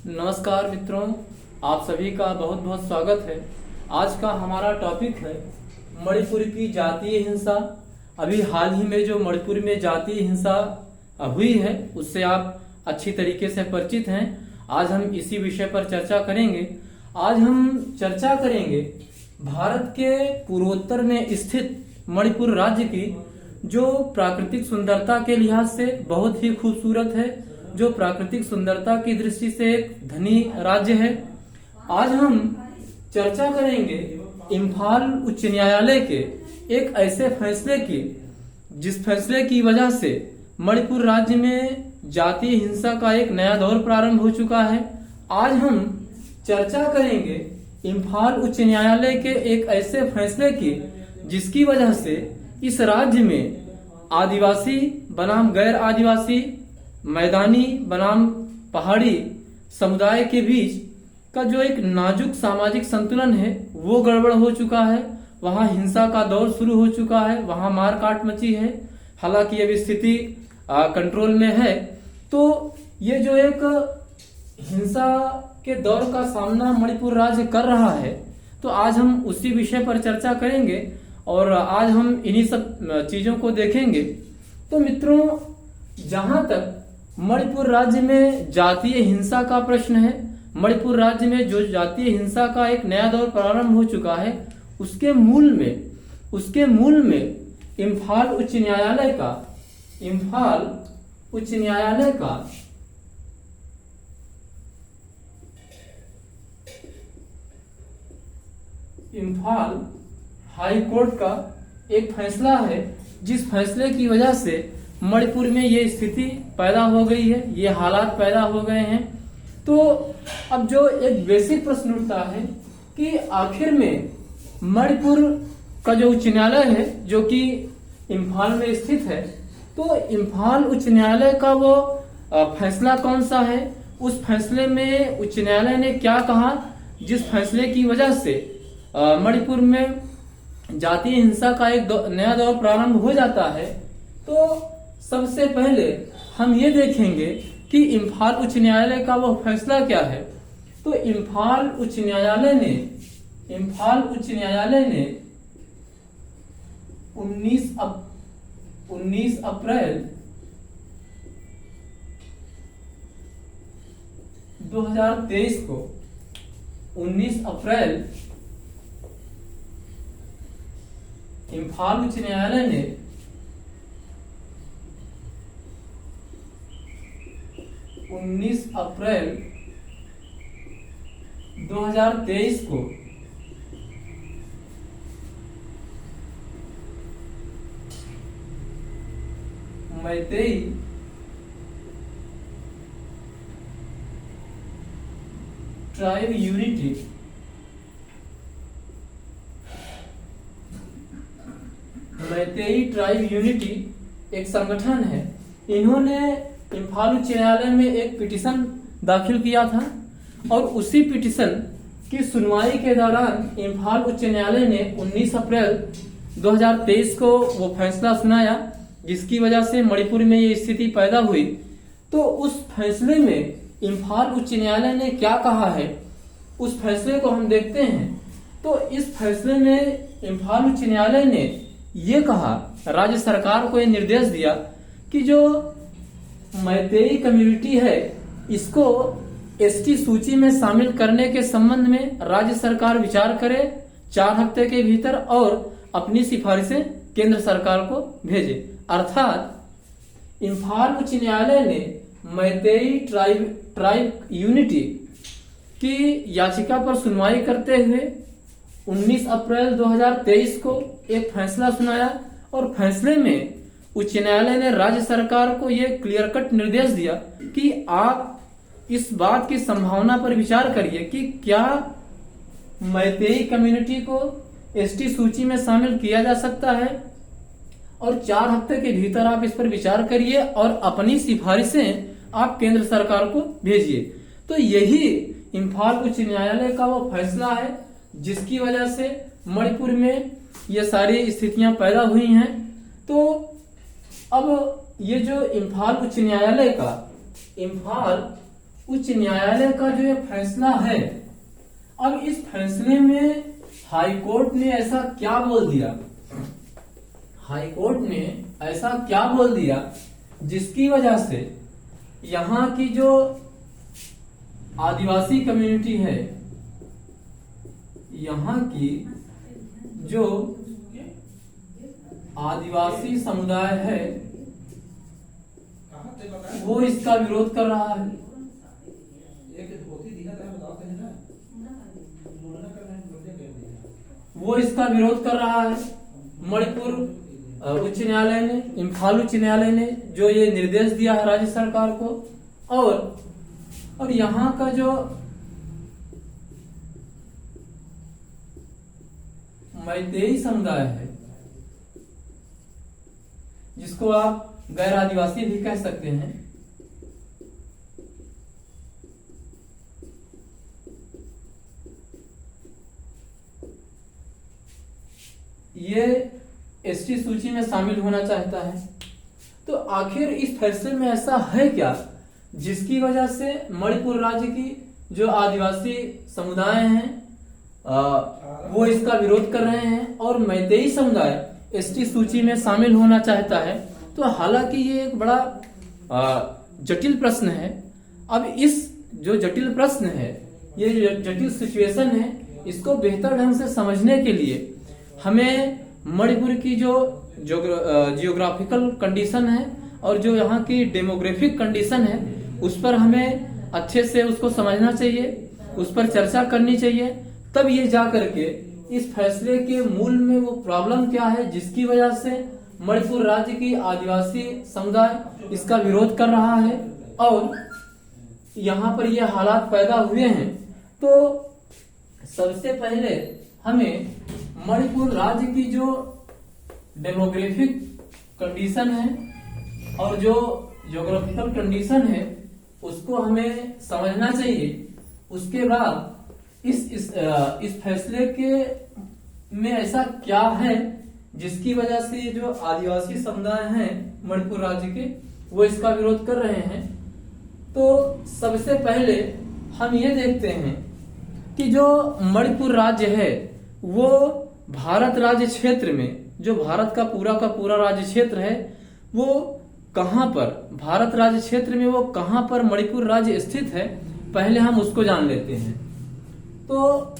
नमस्कार मित्रों, आप सभी का बहुत बहुत स्वागत है। आज का हमारा टॉपिक है मणिपुर की जातीय हिंसा। अभी हाल ही में जो मणिपुर में जातीय हिंसा हुई है उससे आप अच्छी तरीके से परिचित हैं। आज हम इसी विषय पर चर्चा करेंगे। आज हम चर्चा करेंगे भारत के पूर्वोत्तर में स्थित मणिपुर राज्य की, जो प्राकृतिक सुंदरता के लिहाज से बहुत ही खूबसूरत है, जो प्राकृतिक सुंदरता की दृष्टि से एक धनी राज्य है। आज हम चर्चा करेंगे इम्फाल उच्च न्यायालय के एक ऐसे फैसले की, जिस फैसले की वजह से मणिपुर राज्य में जातीय हिंसा का एक नया दौर प्रारंभ हो चुका है। आज हम चर्चा करेंगे इम्फाल उच्च न्यायालय के एक ऐसे फैसले की, जिसकी वजह से इस राज्य में आदिवासी बनाम गैर आदिवासी, मैदानी बनाम पहाड़ी समुदाय के बीच का जो एक नाजुक सामाजिक संतुलन है वो गड़बड़ हो चुका है। वहां हिंसा का दौर शुरू हो चुका है, वहां मारकाट मची है। हालांकि अब स्थिति कंट्रोल में है। तो ये जो एक हिंसा के दौर का सामना मणिपुर राज्य कर रहा है, तो आज हम उसी विषय पर चर्चा करेंगे और आज हम इन्हीं सब चीजों को देखेंगे। तो मित्रों, जहां तक मणिपुर राज्य में जातीय हिंसा का प्रश्न है, मणिपुर राज्य में जो जातीय हिंसा का एक नया दौर प्रारंभ हो चुका है, उसके मूल में इम्फाल उच्च न्यायालय का इम्फाल हाई कोर्ट का एक फैसला है, जिस फैसले की वजह से मणिपुर में ये स्थिति पैदा हो गई है, ये हालात पैदा हो गए हैं। तो अब जो एक बेसिक प्रश्न उठता है कि आखिर में मणिपुर का जो उच्च न्यायालय है, जो कि इम्फाल में स्थित है, तो इम्फाल उच्च न्यायालय का वो फैसला कौन सा है, उस फैसले में उच्च न्यायालय ने क्या कहा, जिस फैसले की वजह से मणिपुर में जातीय हिंसा का एक नया दौर प्रारंभ हो जाता है। तो सबसे पहले हम ये देखेंगे कि इम्फाल उच्च न्यायालय का वो फैसला क्या है। तो इम्फाल उच्च न्यायालय ने 19 अप्रैल 2023 को 19 अप्रैल इम्फाल उच्च न्यायालय ने 19 अप्रैल 2023 को मैतेई ट्राइब यूनिटी एक संगठन है। इन्होंने इम्फाल उच्च न्यायालय में एक पिटीशन दाखिल किया था और उसी पिटीशन की सुनवाई के दौरान इम्फाल उच्च न्यायालय ने 19 अप्रैल 2023 को वो फैसला सुनाया, जिसकी वजह से मणिपुर में ये स्थिति पैदा हुई। तो उस फैसले में इम्फाल उच्च न्यायालय ने क्या कहा है, उस फैसले को हम देखते हैं। तो इस फैसले में इम्फाल उच्च न्यायालय ने ये कहा, राज्य सरकार को ये निर्देश दिया कि जो मैतेई कम्युनिटी है, इसको एसटी सूची में शामिल करने के संबंध में राज्य सरकार विचार करे 4 हफ्ते के भीतर और अपनी सिफारिशें केंद्र सरकार को भेजे। अर्थात इम्फाल उच्च न्यायालय ने मैतेई ट्राइब यूनिटी की याचिका पर सुनवाई करते हुए 19 अप्रैल 2023 को एक फैसला सुनाया और फैसले में उच्च न्यायालय ने राज्य सरकार को यह क्लियर कट निर्देश दिया कि आप इस बात की संभावना पर विचार करिए कि क्या मैतेई कम्युनिटी को एसटी सूची में शामिल किया जा सकता है, और 4 हफ्ते के भीतर आप इस पर विचार करिए और अपनी सिफारिशें आप केंद्र सरकार को भेजिए। तो यही इम्फाल उच्च न्यायालय का वो फैसला है, जिसकी वजह से मणिपुर में ये सारी स्थितियां पैदा हुई हैं। तो अब ये जो इम्फाल उच्च न्यायालय का इम्फाल उच्च न्यायालय का जो ये फैसला है, अब इस फैसले में हाई कोर्ट ने ऐसा क्या बोल दिया, हाई कोर्ट ने ऐसा क्या बोल दिया जिसकी वजह से यहाँ की जो आदिवासी कम्युनिटी है, यहाँ की जो आदिवासी समुदाय है वो इसका विरोध कर रहा है। वो इसका विरोध कर रहा है। मणिपुर उच्च न्यायालय ने, इम्फाल उच्च न्यायालय ने जो ये निर्देश दिया है राज्य सरकार को, और यहाँ का जो मैतेई समुदाय है, जिसको आप गैर आदिवासी भी कह सकते हैं, ये एसटी सूची में शामिल होना चाहता है। तो आखिर इस फैसले में ऐसा है क्या जिसकी वजह से मणिपुर राज्य की जो आदिवासी समुदाय हैं वो इसका विरोध कर रहे हैं और मैतेई समुदाय एसटी सूची में शामिल होना चाहता है। तो हालांकि ये एक बड़ा जटिल प्रश्न है। अब इस जो जटिल प्रश्न है, ये जटिल सिचुएशन है, इसको बेहतर ढंग से समझने के लिए हमें मणिपुर की जो जियोग्राफिकल कंडीशन है और जो यहाँ की डेमोग्राफिक कंडीशन है उस पर हमें अच्छे से उसको समझना चाहिए, उस पर चर्चा करनी चाहिए। तब ये जा करके इस फैसले के मूल में वो प्रॉब्लम क्या है जिसकी वजह से मणिपुर राज्य की आदिवासी समुदाय इसका विरोध कर रहा है और यहाँ पर ये हालात पैदा हुए हैं। तो सबसे पहले हमें मणिपुर राज्य की जो डेमोग्राफिक कंडीशन है और जो ज्योग्राफिकल कंडीशन है उसको हमें समझना चाहिए। उसके बाद इस फैसले के में ऐसा क्या है जिसकी वजह से जो आदिवासी समुदाय हैं मणिपुर राज्य के वो इसका विरोध कर रहे हैं। तो सबसे पहले हम ये देखते हैं कि जो मणिपुर राज्य है वो भारत राज्य क्षेत्र में, जो भारत का पूरा राज्य क्षेत्र है वो कहां पर, भारत राज्य क्षेत्र में वो कहां पर मणिपुर राज्य स्थित है, पहले हम उसको जान लेते हैं। तो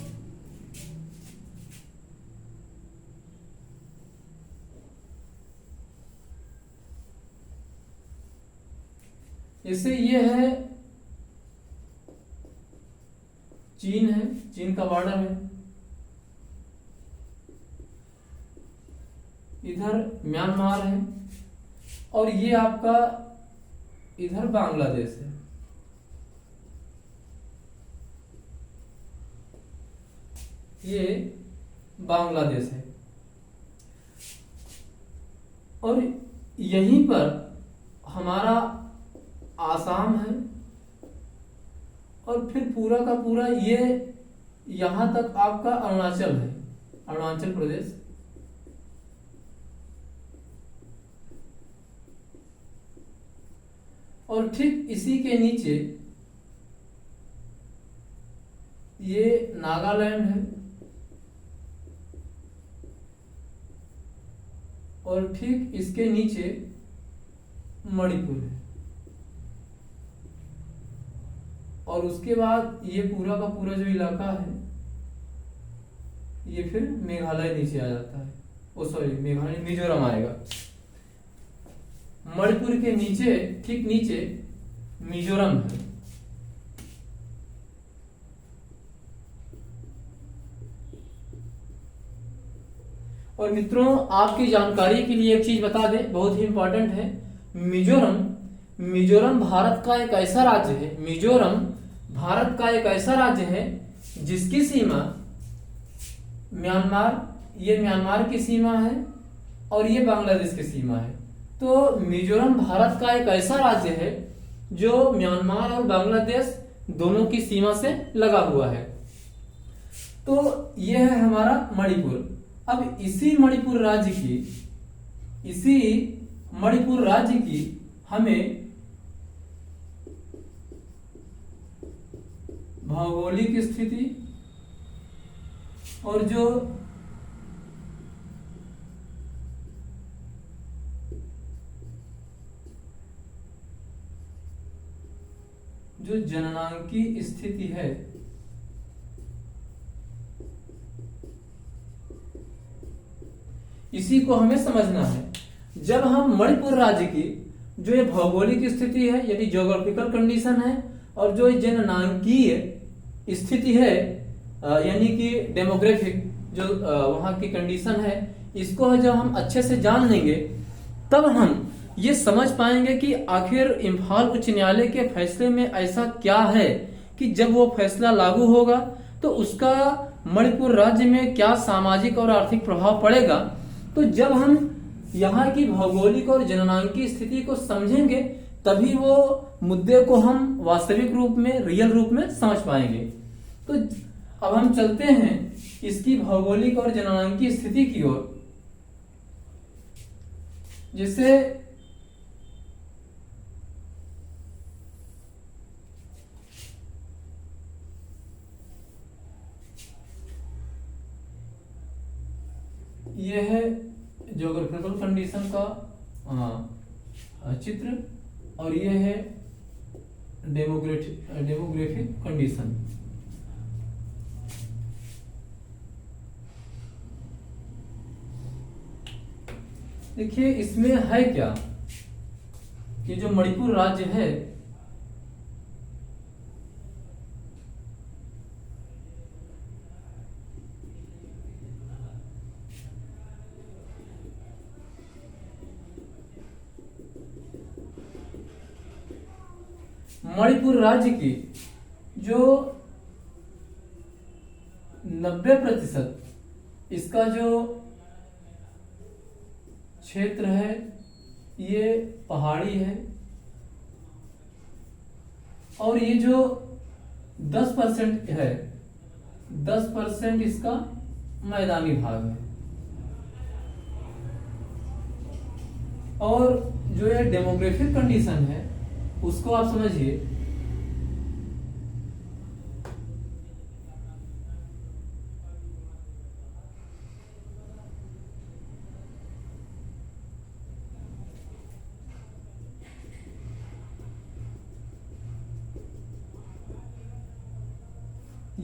जैसे ये है चीन है, चीन का बॉर्डर है, इधर म्यांमार है और ये आपका इधर बांग्लादेश है। ये बांग्लादेश है और यहीं पर हमारा आसाम है और फिर पूरा का पूरा ये यहां तक आपका अरुणाचल है, अरुणाचल प्रदेश। और ठीक इसी के नीचे ये नागालैंड है और ठीक इसके नीचे मणिपुर है और उसके बाद ये पूरा का पूरा जो इलाका है ये फिर मेघालय नीचे आ जाता है। ओ सॉरी, मेघालय मिजोरम आएगा। मणिपुर के नीचे, ठीक नीचे मिजोरम है। और मित्रों आपकी जानकारी के लिए एक चीज बता दें, बहुत ही इंपॉर्टेंट है। मिजोरम भारत का एक ऐसा राज्य है, मिजोरम भारत का एक ऐसा राज्य है जिसकी सीमा म्यांमार, ये म्यांमार की सीमा है और ये बांग्लादेश की सीमा है। तो मिजोरम भारत का एक ऐसा राज्य है जो म्यांमार और बांग्लादेश दोनों की सीमा से लगा हुआ है। तो यह है हमारा मणिपुर। अब इसी मणिपुर राज्य की हमें भौगोलिक स्थिति और जो जननांकी स्थिति है, इसी को हमें समझना है। जब हम मणिपुर राज्य की जो ये भौगोलिक स्थिति है यानी ज्योग्राफिकल कंडीशन है और जो जननांकीय स्थिति है यानी कि डेमोग्राफिक जो वहां की कंडीशन है, इसको जब हम अच्छे से जान लेंगे तब हम ये समझ पाएंगे कि आखिर इम्फाल उच्च न्यायालय के फैसले में ऐसा क्या है कि जब वो फैसला लागू होगा तो उसका मणिपुर राज्य में क्या सामाजिक और आर्थिक प्रभाव पड़ेगा। तो जब हम यहाँ की भौगोलिक और जननांकीय स्थिति को समझेंगे तभी वो मुद्दे को हम वास्तविक रूप में, रियल रूप में समझ पाएंगे। तो अब हम चलते हैं इसकी भौगोलिक और जननांकीय स्थिति की ओर। जिससे यह है ज्योग्राफिकल कंडीशन का चित्र और यह है डेमोग्राफिक कंडीशन। देखिए इसमें है क्या कि जो मणिपुर राज्य है मणिपुर राज्य की जो 90% इसका जो क्षेत्र है ये पहाड़ी है और ये जो 10% है 10% इसका मैदानी भाग है। और जो ये डेमोग्राफिक कंडीशन है उसको आप समझिए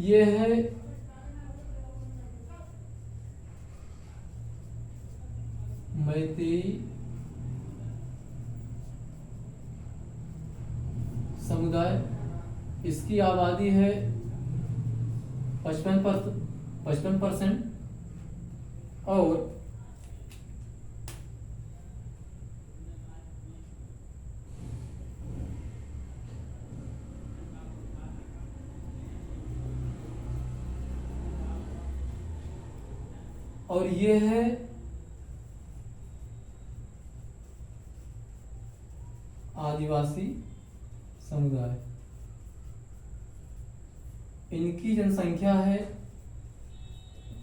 ये है मैतेई समुदाय, इसकी आबादी है 55% और ये है आदिवासी समुदाय, इनकी जनसंख्या है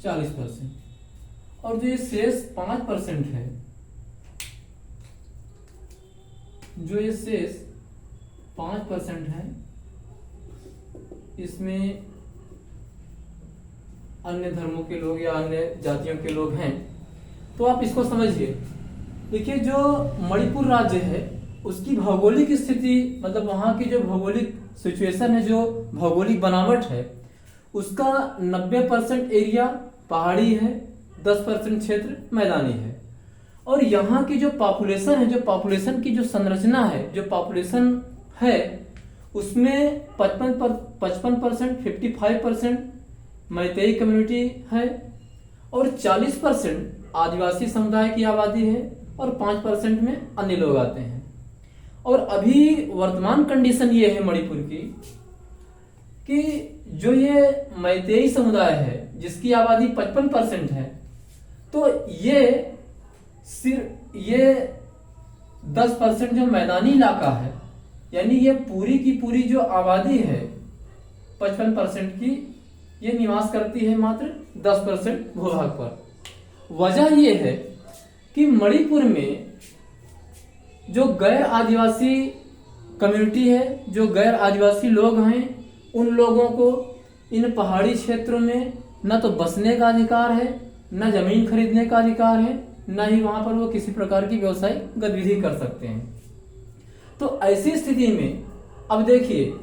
40%। और जो ये शेष 5% है, जो ये शेष 5% है, इसमें अन्य धर्मों के लोग या अन्य जातियों के लोग हैं। तो आप इसको समझिए। देखिए जो मणिपुर राज्य है उसकी भौगोलिक स्थिति मतलब वहां की जो भौगोलिक सिचुएशन है, जो भौगोलिक बनावट है, उसका 90% एरिया पहाड़ी है, 10% क्षेत्र मैदानी है। और यहाँ की जो पॉपुलेशन है, जो पॉपुलेशन की जो संरचना है, जो पॉपुलेशन है, उसमें 55%, 55% मैतेई कम्युनिटी है और 40% आदिवासी समुदाय की आबादी है और 5% में अन्य लोग आते हैं। और अभी वर्तमान कंडीशन ये है मणिपुर की कि जो ये मैतेई समुदाय है जिसकी आबादी 55% है, तो ये सिर्फ ये 10% जो मैदानी इलाका है, यानी ये पूरी की पूरी जो आबादी है 55% की, ये निवास करती है मात्र 10% भूभाग पर। वजह ये है कि मणिपुर में जो गैर आदिवासी कम्युनिटी है, जो गैर आदिवासी लोग हैं, उन लोगों को इन पहाड़ी क्षेत्रों में न तो बसने का अधिकार है, न जमीन खरीदने का अधिकार है, न ही वहां पर वो किसी प्रकार की व्यवसायिक गतिविधि कर सकते हैं। तो ऐसी स्थिति में अब देखिए,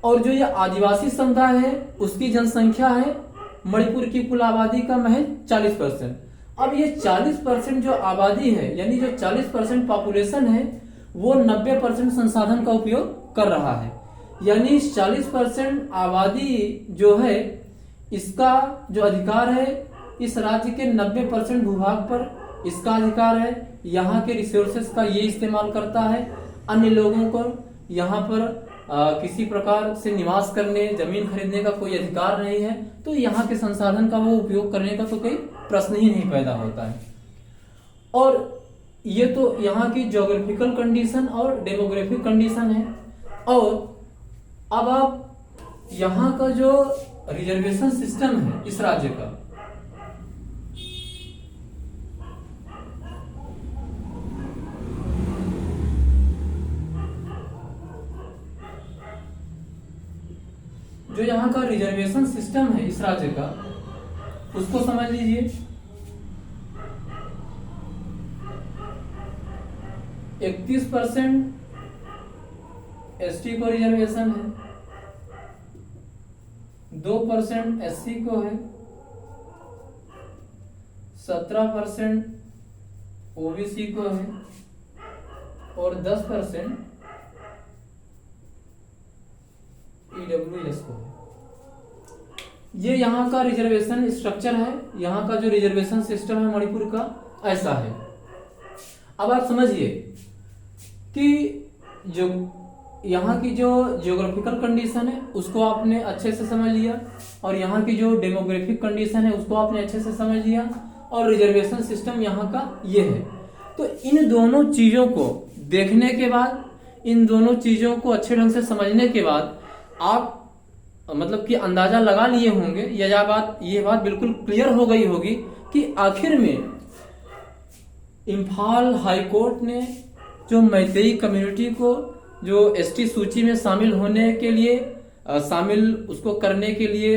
और जो ये आदिवासी समुदाय है उसकी जनसंख्या है मणिपुर की कुल आबादी का महज 40%। अब ये 40% जो आबादी है, यानी जो 40% पॉपुलेशन है, वो 90% संसाधन का उपयोग कर रहा है। यानी 40% आबादी जो है, इसका जो अधिकार है इस राज्य के 90% भूभाग पर इसका अधिकार है। यहाँ के रिसोर्सेस का ये इस्तेमाल करता है। अन्य लोगों को यहाँ पर किसी प्रकार से निवास करने, जमीन खरीदने का कोई अधिकार नहीं है। तो यहाँ के संसाधन का वो उपयोग करने का तो कोई प्रश्न ही नहीं पैदा होता है। और ये तो यहाँ की ज्योग्राफिकल कंडीशन और डेमोग्राफिक कंडीशन है। और अब आप यहाँ का जो रिजर्वेशन सिस्टम है इस राज्य का, जो यहाँ का रिजर्वेशन सिस्टम है इस राज्य का, उसको समझ लीजिए। 31% एसटी को रिजर्वेशन है, 2% एससी को है, 17% ओबीसी को है और 10% ईडब्ल्यूएस को है। ये यहाँ का रिजर्वेशन स्ट्रक्चर है। यहाँ का जो रिजर्वेशन सिस्टम है मणिपुर का ऐसा है। अब आप समझिए कि जो यहाँ की जो ज्योग्राफिकल कंडीशन है उसको आपने अच्छे से समझ लिया, और यहाँ की जो डेमोग्राफिक कंडीशन है उसको आपने अच्छे से समझ लिया, और रिजर्वेशन सिस्टम यहाँ का ये है। तो इन दोनों चीजों को देखने के बाद, इन दोनों चीजों को अच्छे ढंग से समझने के बाद आप मतलब कि अंदाजा लगा लिए होंगे, या ये बात बिल्कुल क्लियर हो गई होगी कि आखिर में इम्फाल हाई कोर्ट ने जो मैतेई कम्युनिटी को जो एसटी सूची में शामिल होने के लिए शामिल उसको करने के लिए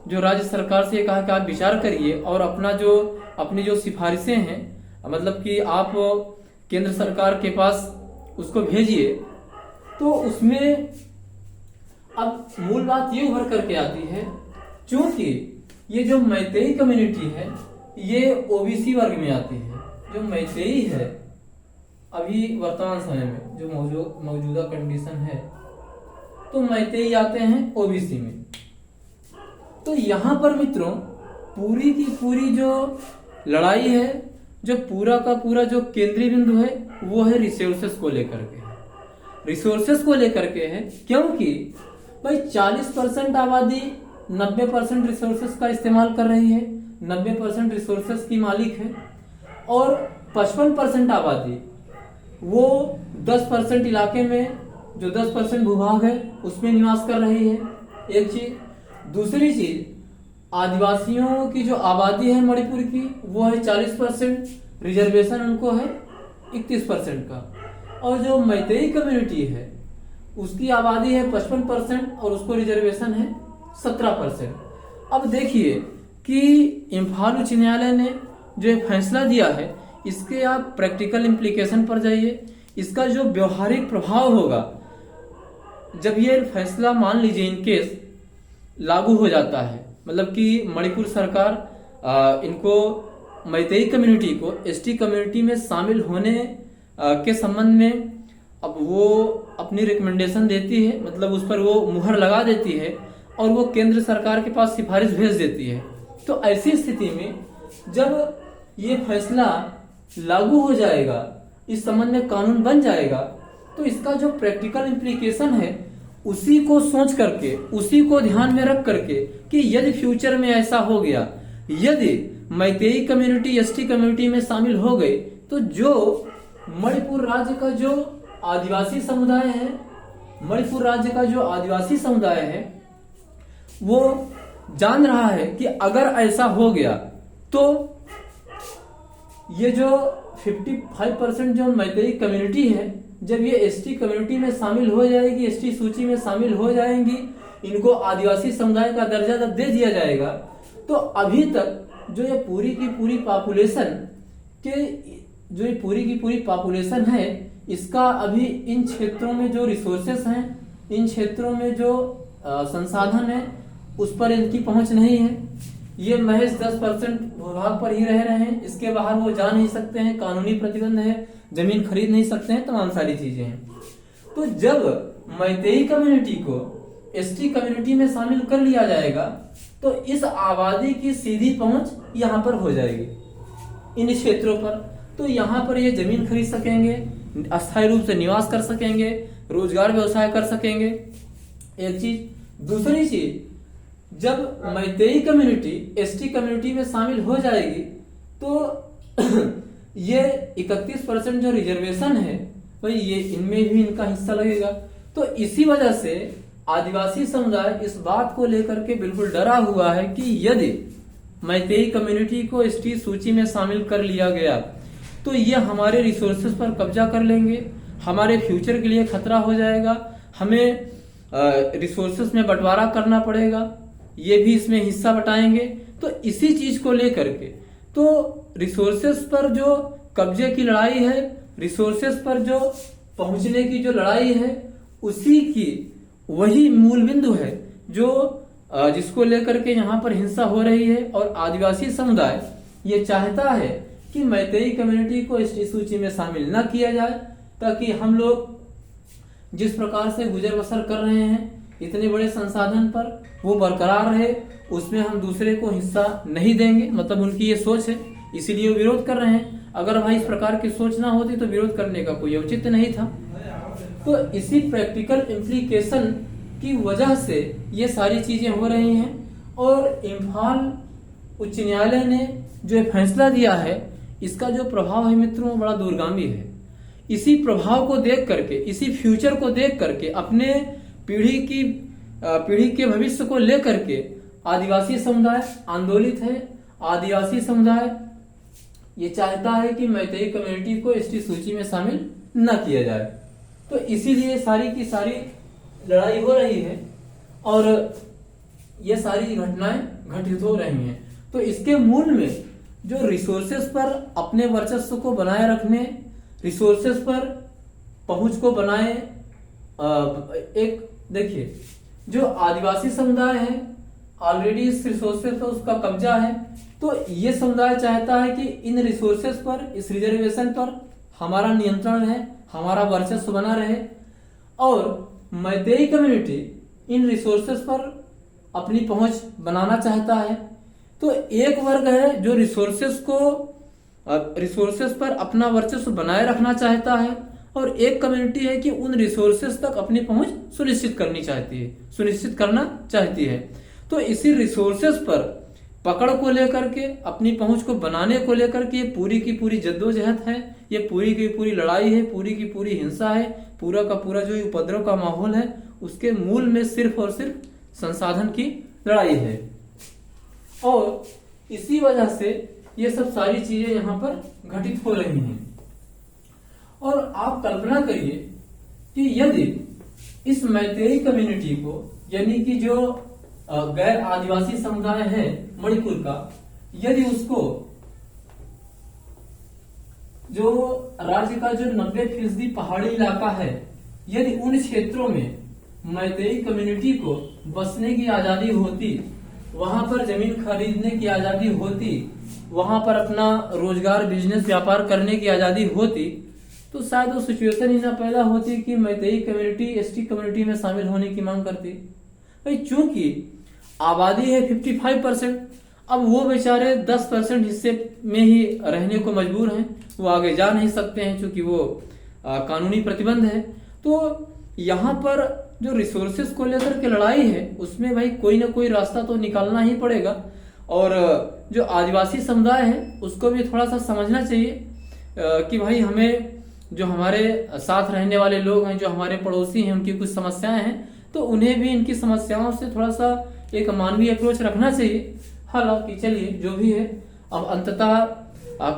जो राज्य सरकार से कहा कि आप विचार करिए और अपनी जो सिफारिशें हैं, मतलब कि आप केंद्र सरकार के पास उसको भेजिए। तो उसमें अब मूल बात ये उभर करके आती है, क्योंकि ये जो मैतेई कम्युनिटी है ये ओबीसी वर्ग में आती है। जो मैतेई है अभी वर्तमान समय में जो मौजूदा कंडीशन है, तो मैतेई आते हैं ओबीसी में। तो यहाँ पर मित्रों पूरी की पूरी जो लड़ाई है, जो पूरा का पूरा जो केंद्रीय बिंदु है वो है रिसोर्सेस को लेकर के। रिसोर्सेस को लेकर के है, क्योंकि भाई 40% आबादी 90% रिसोर्सेस का इस्तेमाल कर रही है, 90% रिसोर्सेस की मालिक है, और 55% आबादी वो 10% इलाके में जो 10% भूभाग है उसमें निवास कर रही है। एक चीज। दूसरी चीज, आदिवासियों की जो आबादी है मणिपुर की वो है 40%, रिजर्वेशन उनको है 31% का, और जो मैतेई कम्युनिटी है उसकी आबादी है 55% और उसको रिजर्वेशन है 17%। अब देखिए कि इम्फाल उच्च न्यायालय ने जो फैसला दिया है इसके आप प्रैक्टिकल इम्प्लीकेशन पर जाइए। इसका जो व्यवहारिक प्रभाव होगा जब ये फैसला मान लीजिए इन केस लागू हो जाता है, मतलब कि मणिपुर सरकार इनको मैतेई कम्युनिटी को एसटी कम्युनिटी में शामिल होने के संबंध में अब वो अपनी रिकमेंडेशन देती है, मतलब उस पर वो मुहर लगा देती है और वो केंद्र सरकार के पास सिफारिश भेज देती है। तो ऐसी स्थिति में जब ये फैसला लागू हो जाएगा, इस संबंध में कानून बन जाएगा, तो इसका जो प्रैक्टिकल इम्प्लीकेशन है उसी को सोच करके, उसी को ध्यान में रख करके कि यदि फ्यूचर में ऐसा हो गया, यदि मैतेई कम्युनिटी एसटी कम्युनिटी में शामिल हो गए, तो जो मणिपुर राज्य का जो आदिवासी समुदाय है, मणिपुर राज्य का जो आदिवासी समुदाय है वो जान रहा है कि अगर ऐसा हो गया तो ये जो 55% जो मैतेई कम्युनिटी है, जब ये एसटी कम्युनिटी में शामिल हो जाएगी, एसटी सूची में शामिल हो जाएंगी, इनको आदिवासी समुदाय का दर्जा जब दे दिया जाएगा तो अभी तक जो ये पूरी की पूरी पॉपुलेशन के जो ये पूरी की पूरी पॉपुलेशन है, इसका अभी इन क्षेत्रों में जो रिसोर्सेस हैं, इन क्षेत्रों में जो संसाधन है, उस पर इनकी पहुंच नहीं है। ये महज 10% भूभाग पर ही रह रहे हैं, इसके बाहर वो जा नहीं सकते हैं, कानूनी प्रतिबंध है, जमीन खरीद नहीं सकते हैं, तमाम सारी चीजें हैं। तो जब मैतेई कम्युनिटी को एसटी कम्युनिटी में शामिल कर लिया जाएगा तो इस आबादी की सीधी पहुंच यहाँ पर हो जाएगी इन क्षेत्रों पर। तो यहाँ पर ये जमीन खरीद सकेंगे, अस्थायी रूप से निवास कर सकेंगे, रोजगार व्यवसाय कर सकेंगे, एक चीज। दूसरी चीज, जब मैतेई कम्युनिटी एसटी कम्युनिटी में शामिल हो जाएगी तो ये 31% जो रिजर्वेशन है भाई ये इनमें भी इनका हिस्सा लगेगा। तो इसी वजह से आदिवासी समुदाय इस बात को लेकर के बिल्कुल डरा हुआ है कि यदि मैतेई कम्युनिटी को एसटी सूची में शामिल कर लिया गया तो ये हमारे रिसोर्सेज पर कब्जा कर लेंगे, हमारे फ्यूचर के लिए खतरा हो जाएगा, हमें रिसोर्सेज में बंटवारा करना पड़ेगा, ये भी इसमें हिस्सा बटाएंगे। तो इसी चीज को लेकर के तो रिसोर्सेज पर जो कब्जे की लड़ाई है, रिसोर्सेज पर जो पहुंचने की जो लड़ाई है, उसी की वही मूल बिंदु है जो जिसको लेकर के यहाँ पर हिंसा हो रही है। और आदिवासी समुदाय ये चाहता है कि मैतेई कम्युनिटी को एसटी सूची में शामिल न किया जाए, ताकि हम लोग जिस प्रकार से गुजर बसर कर रहे हैं इतने बड़े संसाधन पर वो बरकरार रहे, उसमें हम दूसरे को हिस्सा नहीं देंगे। मतलब उनकी ये सोच है, इसीलिए वो विरोध कर रहे हैं। अगर भाई इस प्रकार की सोच ना होती तो विरोध करने का कोई औचित्य नहीं था। तो इसी प्रैक्टिकल इम्प्लीकेशन की वजह से ये सारी चीजें हो रही हैं। और इम्फाल उच्च न्यायालय ने जो फैसला दिया है, इसका जो प्रभाव है मित्रों बड़ा दूरगामी है। इसी प्रभाव को देख करके, इसी फ्यूचर को देख करके, अपने पीढ़ी के भविष्य को लेकर के आदिवासी समुदाय आंदोलित है। आदिवासी समुदाय ये चाहता है कि मैतेई कम्युनिटी को एसटी सूची में शामिल न किया जाए। तो इसीलिए सारी की सारी लड़ाई हो रही है और ये सारी घटनाएं घटित हो रही हैं। तो इसके मूल में जो रिसोर्सेस पर अपने वर्चस्व को बनाए रखने, रिसोर्सेस पर पहुंच को बनाए, एक देखिए जो आदिवासी समुदाय है ऑलरेडी इस रिसोर्सेस पर उसका कब्जा है। तो ये समुदाय चाहता है कि इन रिसोर्सेस पर, इस रिजर्वेशन पर हमारा नियंत्रण है, हमारा वर्चस्व बना रहे। और मैतेई कम्युनिटी इन रिसोर्सेस पर अपनी पहुंच बनाना चाहता है। तो एक वर्ग है जो रिसोर्सेस पर अपना वर्चस्व बनाए रखना चाहता है, और एक कम्युनिटी है कि उन रिसोर्सेस तक अपनी पहुंच सुनिश्चित करना चाहती है। तो इसी रिसोर्सेस पर पकड़ को लेकर के, अपनी पहुंच को बनाने को लेकर के ये पूरी की पूरी जद्दोजहद है, ये पूरी की पूरी लड़ाई है, पूरी की पूरी हिंसा है, पूरा का पूरा जो उपद्रव का माहौल है, उसके मूल में सिर्फ और सिर्फ संसाधन की लड़ाई है। और इसी वजह से ये सब सारी चीजें यहाँ पर घटित हो रही हैं। और आप कल्पना करिए कि यदि इस मैतेई कम्युनिटी को, यानी कि जो गैर आदिवासी समुदाय है मणिपुर का, यदि उसको जो राज्य का जो 90% पहाड़ी इलाका है, यदि उन क्षेत्रों में मैतेई कम्युनिटी को बसने की आजादी होती, वहां पर जमीन खरीदने की आजादी होती, वहां पर अपना रोजगार बिजनेस व्यापार करने की आजादी होती, तो शायद वो सिचुएशन ही ना पैदा होती कि मैतेई कम्युनिटी एसटी कम्युनिटी में शामिल होने की मांग करती। भाई चूंकि आबादी है 55%, अब वो बेचारे 10% हिस्से में ही रहने को मजबूर हैं, वो आगे जा नहीं सकते हैं चूंकि वो कानूनी प्रतिबंध है। तो यहाँ पर जो रिसोर्सेस को लेकर के लड़ाई है, उसमें भाई कोई ना कोई रास्ता तो निकालना ही पड़ेगा। और जो आदिवासी समुदाय है उसको भी थोड़ा सा समझना चाहिए कि भाई हमें, जो हमारे साथ रहने वाले लोग हैं, जो हमारे पड़ोसी हैं, उनकी कुछ समस्याएं हैं, तो उन्हें भी इनकी समस्याओं से थोड़ा सा एक मानवीय अप्रोच रखना चाहिए। हालांकि चलिए जो भी है, अब अंततः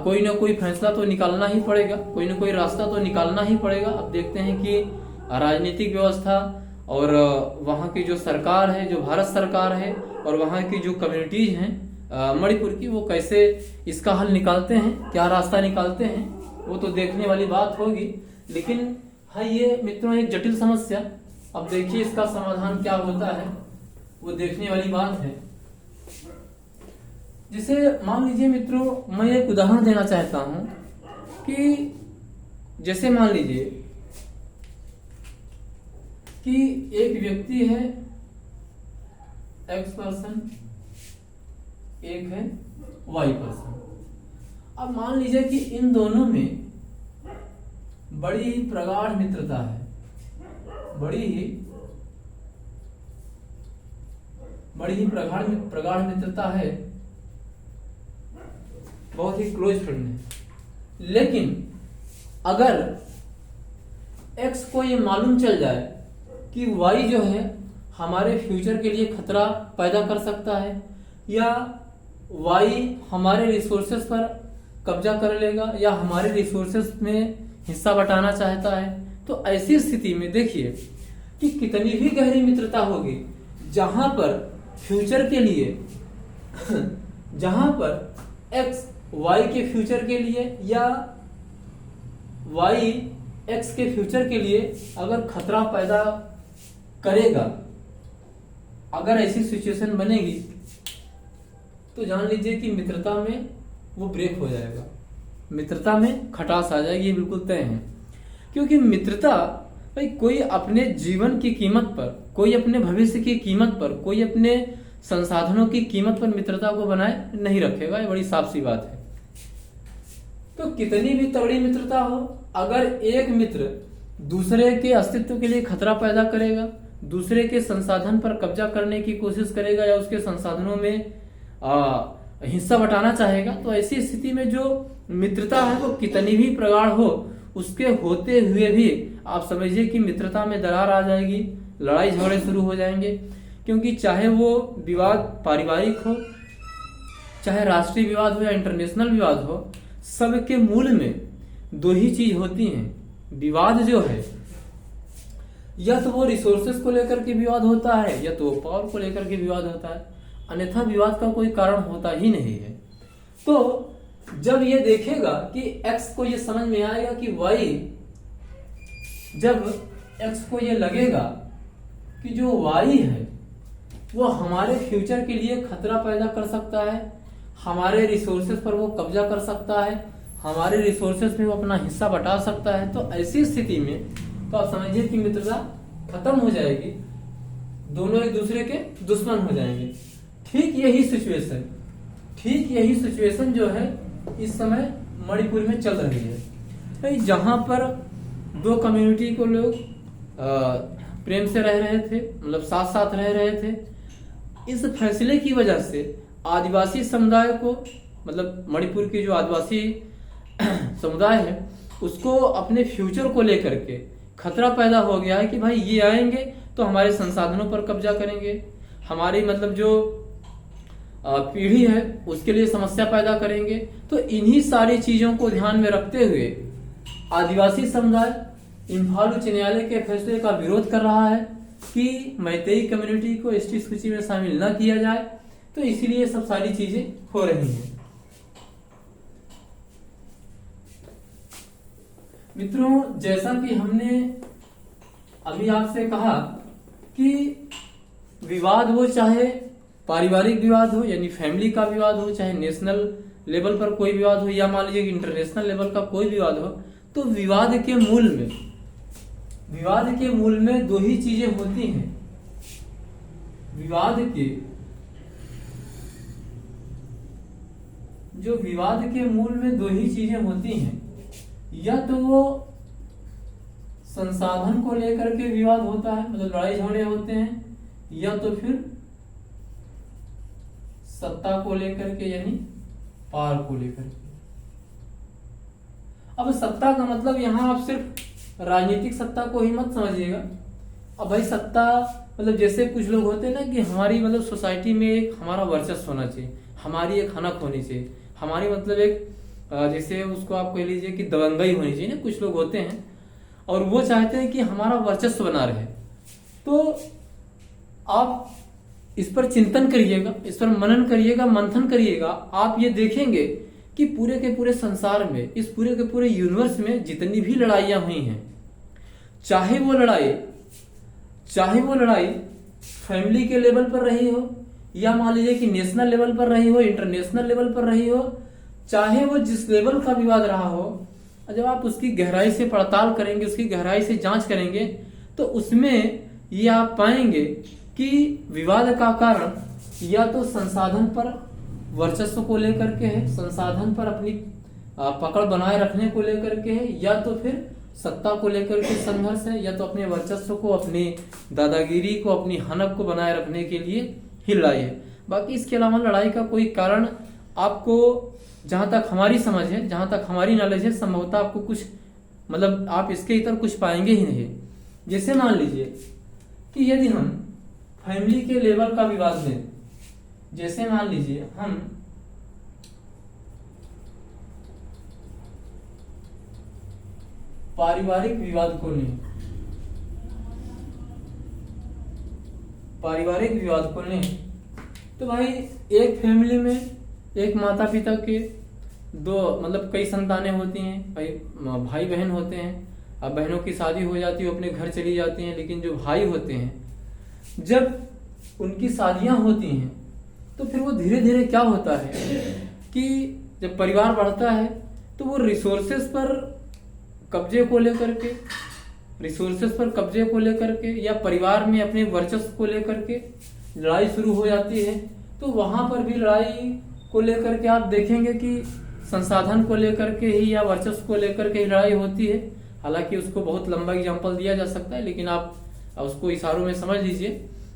कोई ना कोई फैसला तो निकालना ही पड़ेगा, कोई ना कोई रास्ता तो निकालना ही पड़ेगा। अब देखते हैं कि राजनीतिक व्यवस्था और वहाँ की जो सरकार है, जो भारत सरकार है, और वहाँ की जो कम्युनिटीज हैं मणिपुर की, वो कैसे इसका हल निकालते हैं, क्या रास्ता निकालते हैं, वो तो देखने वाली बात होगी। लेकिन है ये मित्रों एक जटिल समस्या। अब देखिए इसका समाधान क्या होता है, वो देखने वाली बात है। जिसे मान लीजिए मित्रों, मैं एक उदाहरण देना चाहता हूं कि जैसे मान लीजिए कि एक व्यक्ति है एक्स पर्सन, एक है वाई पर्सन। अब मान लीजिए कि इन दोनों में बड़ी ही प्रगाढ़ मित्रता है, बड़ी ही प्रगाढ़ मित्रता है, बहुत ही क्लोज फ्रेंड है। लेकिन अगर एक्स को ये मालूम चल जाए कि वाई जो है हमारे फ्यूचर के लिए खतरा पैदा कर सकता है, या वाई हमारे रिसोर्सेस पर कब्जा कर लेगा, या हमारे रिसोर्सेस में हिस्सा बटाना चाहता है, तो ऐसी स्थिति में देखिए कि कितनी भी गहरी मित्रता होगी, जहां पर फ्यूचर के लिए जहां पर एक्स वाई के फ्यूचर के लिए या वाई एक्स के फ्यूचर के लिए अगर खतरा पैदा करेगा, अगर ऐसी सिचुएशन बनेगी, तो जान लीजिए कि मित्रता में वो ब्रेक हो जाएगा, मित्रता में खटास आ जाएगी, ये बिल्कुल तय है। क्योंकि मित्रता भाई कोई अपने जीवन की कीमत पर, कोई अपने भविष्य की कीमत पर, कोई अपने संसाधनों की कीमत पर मित्रता को बनाए नहीं रखेगा, ये बड़ी साफ सी बात है। तो कितनी भी तगड़ी मित्रता हो, अगर एक मित्र दूसरे के अस्तित्व के लिए खतरा पैदा करेगा, दूसरे के संसाधन पर कब्जा करने की कोशिश करेगा, या उसके संसाधनों में हिस्सा बटाना चाहेगा, तो ऐसी स्थिति में जो मित्रता है वो कितनी भी प्रगाढ़ हो, उसके होते हुए भी आप समझिए कि मित्रता में दरार आ जाएगी, लड़ाई झगड़े शुरू हो जाएंगे। क्योंकि चाहे वो विवाद पारिवारिक हो, चाहे राष्ट्रीय विवाद हो या इंटरनेशनल विवाद हो, सबके मूल में दो ही चीज होती हैं। विवाद जो है या तो वो रिसोर्सेस को लेकर के विवाद होता है, या तो वो पावर को लेकर के विवाद होता है, अन्यथा विवाद का कोई कारण होता ही नहीं है। तो जब ये देखेगा कि एक्स को ये समझ में आएगा कि वाई, जब एक्स को ये लगेगा कि जो वाई है वो हमारे फ्यूचर के लिए खतरा पैदा कर सकता है, हमारे रिसोर्सेस पर वो कब्जा कर सकता है, हमारे रिसोर्सेस में वो अपना हिस्सा बटा सकता है, तो ऐसी स्थिति में तो आप समझिए कि मित्रता खत्म हो जाएगी, दोनों एक दूसरे के दुश्मन हो जाएंगे। ठीक यही सिचुएशन जो है इस समय मणिपुर में चल रही है, जहां पर दो कम्युनिटी को लोग प्रेम से रह रहे थे, मतलब साथ साथ रह रहे थे। इस फैसले की वजह से आदिवासी समुदाय को, मतलब मणिपुर की जो आदिवासी समुदाय है, उसको अपने फ्यूचर को लेकर के खतरा पैदा हो गया है कि भाई ये आएंगे तो हमारे संसाधनों पर कब्जा करेंगे, हमारी मतलब जो पीढ़ी है उसके लिए समस्या पैदा करेंगे। तो इन्हीं सारी चीजों को ध्यान में रखते हुए आदिवासी समुदाय इम्फाल उच्च न्यायालय के फैसले का विरोध कर रहा है कि मैतेई कम्युनिटी को एसटी सूची में शामिल न किया जाए। तो इसीलिए सब सारी चीजें हो रही हैं। मित्रों, जैसा कि हमने अभी आपसे कहा कि विवाद वो चाहे पारिवारिक विवाद हो यानी फैमिली का विवाद हो, चाहे नेशनल लेवल पर कोई विवाद हो, या मान लीजिए इंटरनेशनल लेवल का कोई विवाद हो, तो विवाद के मूल में दो ही चीजें होती हैं। विवाद के मूल में दो ही चीजें होती हैं, या तो वो संसाधन को लेकर के विवाद होता है, मतलब लड़ाई झगड़े होते हैं, या तो फिर सत्ता को लेकर के यानी पावर को लेकर के। अब सत्ता का मतलब यहाँ आप सिर्फ राजनीतिक सत्ता को ही मत समझिएगा। अब भाई सत्ता मतलब जैसे कुछ लोग होते हैं ना कि हमारी मतलब सोसाइटी में एक हमारा वर्चस्व होना चाहिए, हमारी एक हनक होनी चाहिए, हमारी मतलब एक जैसे उसको आप कह लीजिए कि दबंगई होनी चाहिए ना। कुछ लोग होते हैं और वो चाहते हैं कि हमारा वर्चस्व बना रहे, तो आप इस पर चिंतन करिएगा, इस पर मनन करिएगा, मंथन करिएगा। आप ये देखेंगे कि पूरे के पूरे संसार में, इस पूरे के पूरे यूनिवर्स में जितनी भी लड़ाइयां हुई हैं, चाहे वो लड़ाई फैमिली के लेवल पर रही हो, या मान लीजिए कि नेशनल लेवल पर रही हो, इंटरनेशनल लेवल पर रही हो, चाहे वो जिस लेवल का विवाद रहा हो, जब आप उसकी गहराई से पड़ताल करेंगे, उसकी गहराई से जांच करेंगे, तो उसमें ये आप पाएंगे कि विवाद का कारण या तो संसाधन पर वर्चस्व को लेकर के है, संसाधन पर अपनी पकड़ बनाए रखने को लेकर के है, या तो फिर सत्ता को लेकर के संघर्ष है, या तो अपने वर्चस्व को, अपनी दादागिरी को, अपनी हनक को बनाए रखने के लिए ही लड़ाई है। बाकी इसके अलावा लड़ाई का कोई कारण आपको, जहां तक हमारी समझ है, जहां तक हमारी नॉलेज है, संभवतः आपको कुछ मतलब आप इसके इतर कुछ पाएंगे ही नहीं। जैसे मान लीजिए कि यदि हम फैमिली के लेवल का विवाद लें, जैसे मान लीजिए हम पारिवारिक विवाद को लें, तो भाई एक फैमिली में एक माता पिता के दो मतलब कई संतानें होती हैं, भाई बहन होते हैं। अब बहनों की शादी हो जाती है, अपने घर चली जाती हैं, लेकिन जो भाई होते हैं, जब उनकी शादियां होती हैं तो फिर वो धीरे धीरे क्या होता है कि जब परिवार बढ़ता है तो वो रिसोर्सेज पर कब्जे को लेकर के या परिवार में अपने वर्चस्व को लेकर के लड़ाई शुरू हो जाती है। तो वहां पर भी लड़ाई को लेकर के आप देखेंगे कि संसाधन को लेकर के ही या वर्चस्व को लेकर के ही लड़ाई होती है। हालांकि उसको बहुत लंबा एग्जाम्पल दिया जा सकता है, लेकिन आप उसको इशारों में समझ लीजिए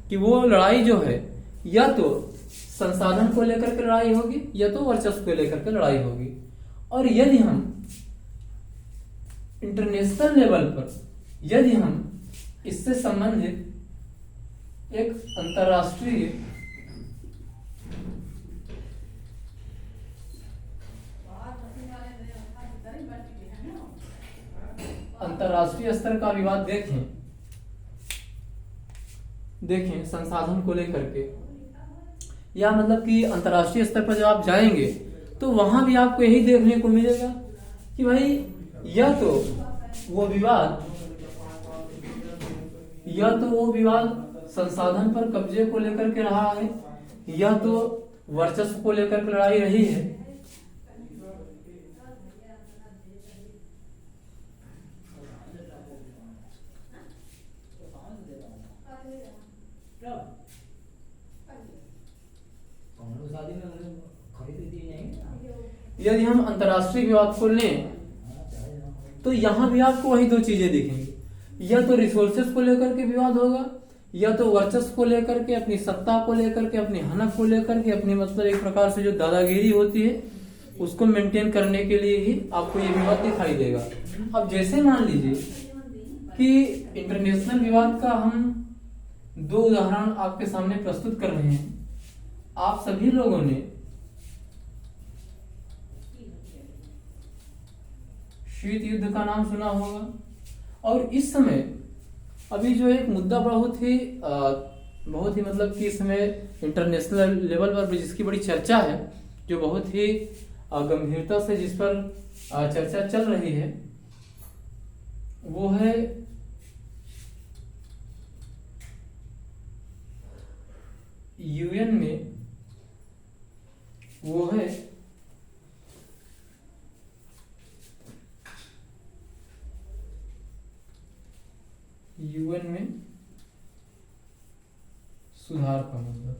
कि वो लड़ाई जो है या तो संसाधन को लेकर के लड़ाई होगी या तो वर्चस्व को लेकर के लड़ाई होगी। और यदि हम इंटरनेशनल लेवल पर, यदि हम इससे संबंधित एक अंतरराष्ट्रीय स्तर का विवाद देखें संसाधन को लेकर के, या मतलब कि अंतरराष्ट्रीय स्तर पर जब आप जाएंगे तो वहां भी आपको यही देखने को मिलेगा कि भाई या तो वो विवाद संसाधन पर कब्जे को लेकर के रहा है, या तो वर्चस्व को लेकर के लड़ाई रही है। यदि हम अंतरराष्ट्रीय विवाद को लें तो यहां भी आपको वही दो चीजें दिखेंगी, या तो रिसोर्सेस को लेकर के विवाद होगा, या तो वर्चस्व को लेकर के, अपनी सत्ता को लेकर के, अपनी हनक को लेकर के, अपनी मतलब एक प्रकार से जो दादागिरी होती है उसको मेंटेन करने के लिए ही आपको ये विवाद दिखाई देगा। अब जैसे मान लीजिए कि इंटरनेशनल विवाद का हम दो उदाहरण आपके सामने प्रस्तुत कर रहे हैं। आप सभी लोगों ने शीत युद्ध का नाम सुना होगा, और इस समय अभी जो एक मुद्दा बहुत ही मतलब कि इस समय इंटरनेशनल लेवल पर जिसकी बड़ी चर्चा है, जो बहुत ही गंभीरता से जिस पर चर्चा चल रही है, वो है यूएन में, वो है यूएन में सुधार का मुद्दा।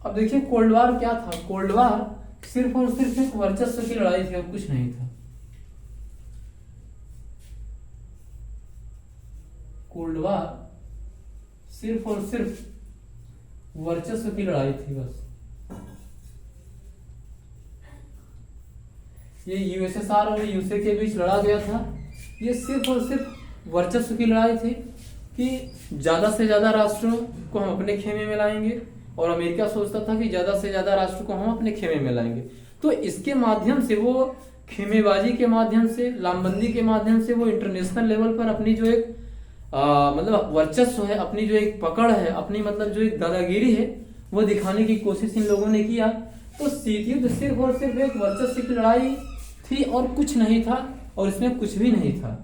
अब देखिए कोल्ड वार क्या था। कोल्ड वार सिर्फ और सिर्फ एक वर्चस्व की लड़ाई थी और कुछ नहीं था। कोल्ड वार सिर्फ और सिर्फ वर्चस्व की लड़ाई थी बस। ये यूएसएसआर और यूएसए के बीच लड़ा गया था। ये सिर्फ और सिर्फ वर्चस्व की लड़ाई थी कि ज्यादा से ज्यादा राष्ट्रों को हम अपने खेमे में लाएंगे, और अमेरिका सोचता था कि ज्यादा से ज्यादा राष्ट्रों को हम अपने खेमे में लाएंगे। तो इसके माध्यम से, वो खेमेबाजी के माध्यम से, लामबंदी के माध्यम से, वो इंटरनेशनल लेवल पर अपनी जो एक मतलब वर्चस्व है, अपनी जो एक पकड़ है, अपनी मतलब जो एक दादागिरी है वो दिखाने की कोशिश इन लोगों ने किया। तो शीत युद्ध सिर्फ और सिर्फ एक वर्चस्व की लड़ाई थी और कुछ नहीं था, और इसमें कुछ भी नहीं था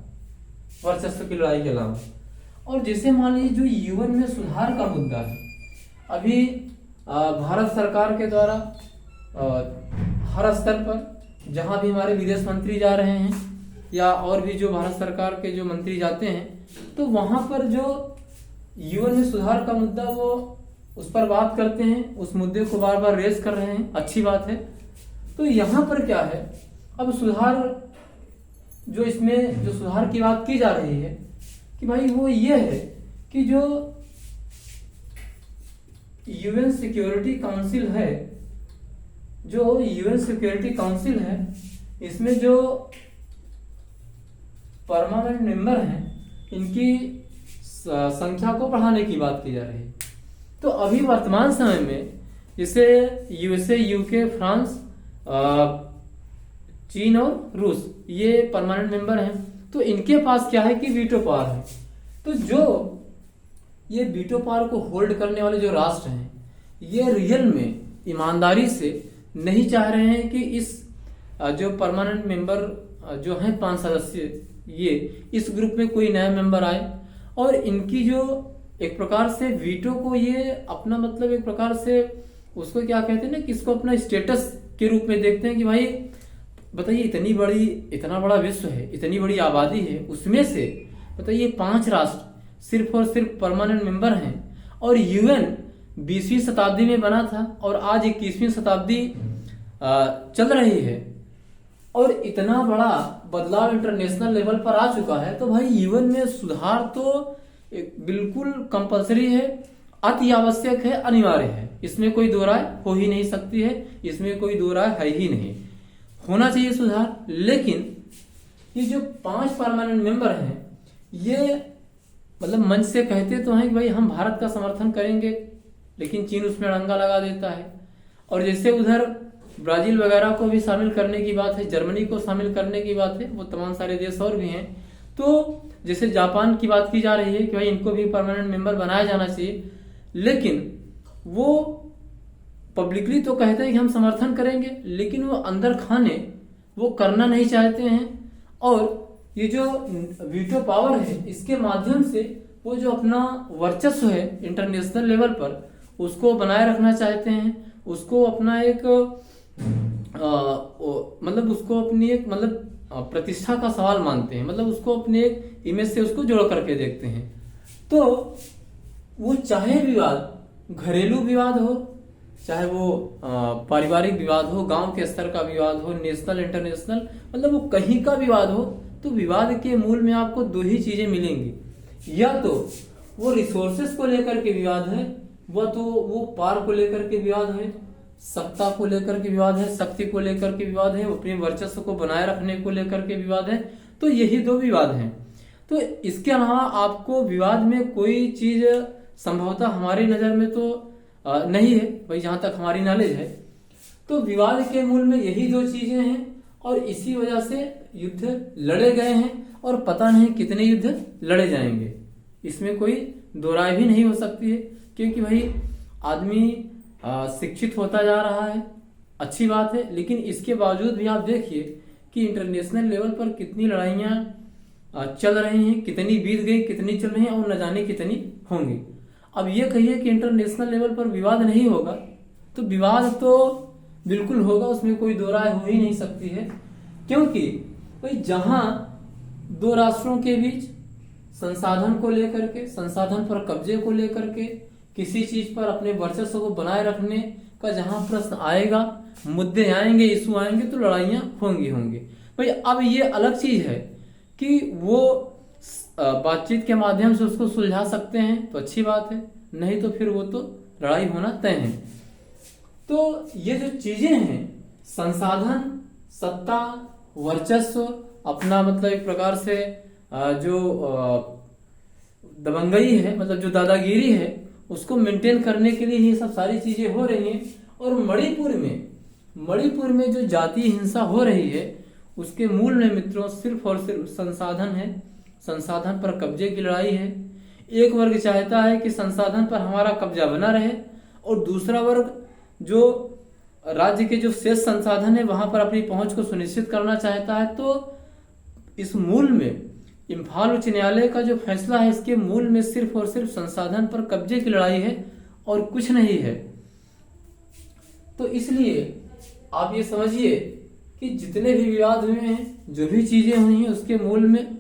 वर्चस्व की लड़ाई के अलावा। और जैसे मान लीजिए जो यूएन में सुधार का मुद्दा है, अभी भारत सरकार के द्वारा हर स्तर पर जहां भी हमारे विदेश मंत्री जा रहे हैं या और भी जो भारत सरकार के जो मंत्री जाते हैं, तो वहां पर जो यूएन में सुधार का मुद्दा वो उस पर बात करते हैं, उस मुद्दे को बार बार रेज कर रहे हैं, अच्छी बात है। तो यहाँ पर क्या है, अब सुधार जो इसमें जो सुधार की बात की जा रही है कि भाई वो ये है कि जो यूएन सिक्योरिटी काउंसिल है, जो यूएन सिक्योरिटी काउंसिल है, इसमें जो परमानेंट मेंबर हैं इनकी संख्या को बढ़ाने की बात की जा रही है। तो अभी वर्तमान समय में जैसे यूएसए, यूके, फ्रांस, चीन और रूस ये परमानेंट मेंबर हैं, तो इनके पास क्या है कि वीटो पावर है। तो जो ये वीटो पावर को होल्ड करने वाले जो राष्ट्र हैं, ये रियल में ईमानदारी से नहीं चाह रहे हैं कि इस जो परमानेंट मेंबर जो हैं 5 सदस्य, ये इस ग्रुप में कोई नया मेंबर आए, और इनकी जो एक प्रकार से वीटो को ये अपना मतलब एक प्रकार से उसको क्या कहते हैं ना कि इसको अपना स्टेटस के रूप में देखते हैं कि भाई बताइए इतना बड़ा विश्व है, इतनी बड़ी आबादी है, उसमें से बताइए 5 राष्ट्र सिर्फ और सिर्फ परमानेंट मेंबर हैं, और यूएन 20वीं शताब्दी में बना था और आज 21वीं शताब्दी चल रही है, और इतना बड़ा बदलाव इंटरनेशनल लेवल पर आ चुका है। तो भाई यूएन में सुधार तो बिल्कुल कंपलसरी है, अति आवश्यक है, अनिवार्य है, इसमें कोई दो राय हो ही नहीं सकती है, इसमें कोई दो राय है ही नहीं, होना चाहिए सुधार। लेकिन ये जो 5 परमानेंट मेंबर हैं, ये मतलब मंच से कहते तो हैं कि भाई हम भारत का समर्थन करेंगे, लेकिन चीन उसमें अड़ंगा लगा देता है। और जैसे उधर ब्राजील वगैरह को भी शामिल करने की बात है, जर्मनी को शामिल करने की बात है, वो तमाम सारे देश और भी हैं। तो जैसे जापान की बात की जा रही है कि भाई इनको भी परमानेंट मेंबर बनाया जाना चाहिए, लेकिन वो पब्लिकली तो कहते हैं कि हम समर्थन करेंगे, लेकिन वो अंदर खाने वो करना नहीं चाहते हैं। और ये जो वीटो पावर है, इसके माध्यम से वो जो अपना वर्चस्व है इंटरनेशनल लेवल पर उसको बनाए रखना चाहते हैं, उसको अपना एक मतलब उसको अपनी एक मतलब प्रतिष्ठा का सवाल मानते हैं, मतलब उसको अपने एक इमेज से उसको जोड़ करके देखते हैं। तो वो चाहे विवाद घरेलू विवाद हो, चाहे वो पारिवारिक विवाद हो, गांव के स्तर का विवाद हो, नेशनल इंटरनेशनल, मतलब वो कहीं का विवाद हो, तो विवाद के मूल में आपको 2 ही चीजें मिलेंगी, या तो वो रिसोर्सेस को लेकर के विवाद है, तो वो पार को लेकर के विवाद है, सत्ता को लेकर के विवाद है, शक्ति को लेकर के विवाद है, अपने वर्चस्व को बनाए रखने को लेकर के विवाद है। तो यही 2 विवाद हैं। तो इसके अलावा आपको विवाद में कोई चीज संभवतः हमारी नजर में तो नहीं है भाई, जहां तक हमारी नॉलेज है। तो विवाद के मूल में यही 2 चीजें हैं, और इसी वजह से युद्ध लड़े गए हैं, और पता नहीं कितने युद्ध लड़े जाएंगे, इसमें कोई दो राय भी नहीं हो सकती है। क्योंकि भाई आदमी शिक्षित होता जा रहा है, अच्छी बात है, लेकिन इसके बावजूद भी आप देखिए कि इंटरनेशनल लेवल पर कितनी लड़ाइयां चल रही हैं, कितनी बीत गई, कितनी चल रही हैं, और न जाने कितनी होंगी। अब ये कहिए कि इंटरनेशनल लेवल पर विवाद नहीं होगा, तो विवाद तो बिल्कुल होगा, उसमें कोई दो राय हो ही नहीं सकती है। क्योंकि भाई जहां 2 राष्ट्रों के बीच संसाधन को लेकर के, संसाधन पर कब्जे को लेकर के, किसी चीज पर अपने वर्चस्व को बनाए रखने का जहां प्रश्न आएगा, मुद्दे आएंगे, इशू आएंगे, तो लड़ाइयां होंगी भाई। अब ये अलग चीज है कि वो बातचीत के माध्यम से उसको सुलझा सकते हैं तो अच्छी बात है, नहीं तो फिर वो तो लड़ाई होना तय है। तो ये जो चीजें हैं, संसाधन, सत्ता, वर्चस्व, अपना मतलब एक प्रकार से जो दबंगई है, मतलब जो दादागिरी है, उसको मेंटेन करने के लिए ये सब सारी चीजें हो रही हैं। और मणिपुर में जो जातीय हिंसा हो रही है, उसके मूल में मित्रों सिर्फ और सिर्फ संसाधन है, संसाधन पर कब्जे की लड़ाई है। एक वर्ग चाहता है कि संसाधन पर हमारा कब्जा बना रहे और दूसरा वर्ग जो राज्य के जो शेष संसाधन है वहां पर अपनी पहुंच को सुनिश्चित करना चाहता है। तो इस मूल में इम्फाल उच्च न्यायालय का जो फैसला है, इसके मूल में सिर्फ और सिर्फ संसाधन पर कब्जे की लड़ाई है और कुछ नहीं है। तो इसलिए आप ये समझिए कि जितने भी विवाद हुए हैं, जो भी चीजें हुई हैं, उसके मूल में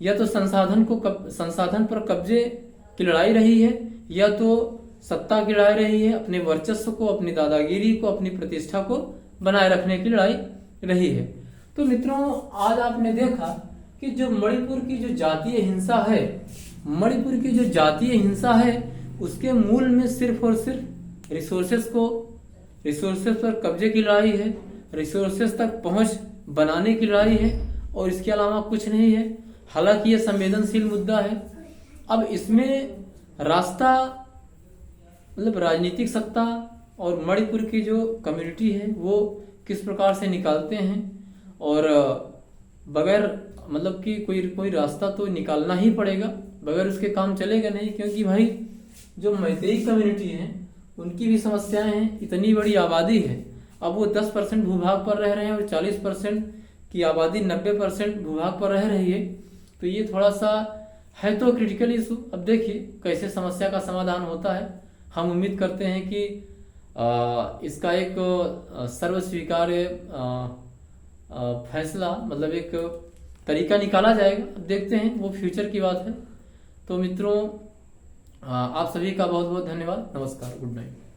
या तो संसाधन पर कब्जे की लड़ाई रही है, या तो सत्ता की लड़ाई रही है, अपने वर्चस्व को, अपनी दादागिरी को, अपनी प्रतिष्ठा को बनाए रखने की लड़ाई रही है। तो मित्रों, आज आपने देखा कि जो मणिपुर की जो जातीय हिंसा है, मणिपुर की जो जातीय हिंसा है, उसके मूल में सिर्फ और सिर्फ रिसोर्सेस पर कब्जे की लड़ाई है, रिसोर्सेस तक पहुंच बनाने की लड़ाई है और इसके अलावा कुछ नहीं है। हालांकि ये संवेदनशील मुद्दा है। अब इसमें रास्ता मतलब राजनीतिक सत्ता और मणिपुर की जो कम्युनिटी है वो किस प्रकार से निकालते हैं, और बगैर मतलब कि कोई रास्ता तो निकालना ही पड़ेगा, बगैर उसके काम चलेगा नहीं। क्योंकि भाई जो मैतेई कम्युनिटी है उनकी भी समस्याएं हैं, इतनी बड़ी आबादी है। अब वो 10% भूभाग पर रह रहे हैं और 40% की आबादी 90% भूभाग पर रह रही है। तो ये थोड़ा सा है तो क्रिटिकल इशू। अब देखिए कैसे समस्या का समाधान होता है। हम उम्मीद करते हैं कि इसका एक सर्व स्वीकार्य फैसला मतलब एक तरीका निकाला जाएगा। अब देखते हैं, वो फ्यूचर की बात है। तो मित्रों, आप सभी का बहुत बहुत धन्यवाद। नमस्कार, गुड नाइट।